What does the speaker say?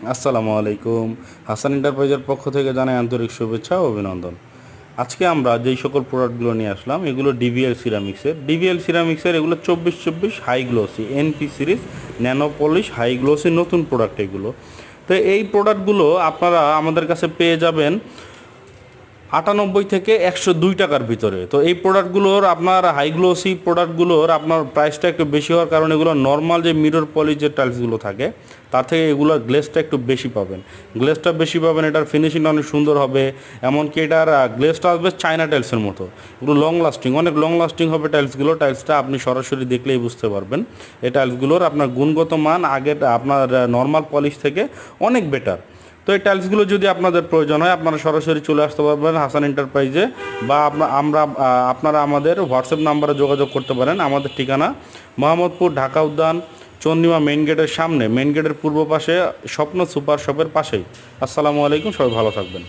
আসসালামু আলাইকুম। হাসান এন্টারপ্রাইজের পক্ষ থেকে জানাই আন্তরিক শুভেচ্ছা ও অভিনন্দন। আজকে আমরা যেই সকল প্রোডাক্টগুলো নিয়ে আসলাম এগুলো ডিভিএল সিরামিক্সের এগুলো 24-24 high glossy NP series nano polish high glossy নতুন প্রোডাক্ট এগুলো। তো এই প্রোডাক্টগুলো আপনারা আমাদের কাছে পেয়ে যাবেন 98 থেকে 102 টাকার ভিতরে। তো এই প্রোডাক্টগুলোর আপনার হাই গ্লোসি প্রোডাক্টগুলোর আপনার প্রাইসটা একটু বেশি হওয়ার কারণে এগুলো নর্মাল যে মিরর পলিশ যে টাইলসগুলো থাকে তার থেকে এগুলোর গ্লেসটা একটু বেশি পাবেন। গ্লেসটা বেশি পাবেন, এটার ফিনিশিংটা অনেক সুন্দর হবে। এমনকি এটার গ্লেসটা আসবে চায়না টাইলসের মতো, এগুলো লং লাস্টিং, অনেক লং লাস্টিং হবে টাইলসগুলো। টাইলসটা আপনি সরাসরি দেখলেই বুঝতে পারবেন এই টাইলসগুলোর আপনার গুণগত মান আগের আপনার নর্মাল পলিশ থেকে অনেক বেটার। তো এই টাইলসগুলো যদি আপনাদের প্রয়োজন হয় আপনারা সরাসরি চলে আসতে পারবেন হাসান এন্টারপ্রাইজে, বা আপনারা আমাদের হোয়াটসঅ্যাপ নাম্বারে যোগাযোগ করতে পারেন। আমাদের ঠিকানা মোহাম্মদপুর ঢাকা উদ্যান চন্দ্রিমা মেইন গেটের সামনে, মেইন গেটের পূর্ব পাশে স্বপ্ন সুপার শপের পাশেই। আসসালামু আলাইকুম, সবাই ভালো থাকবেন।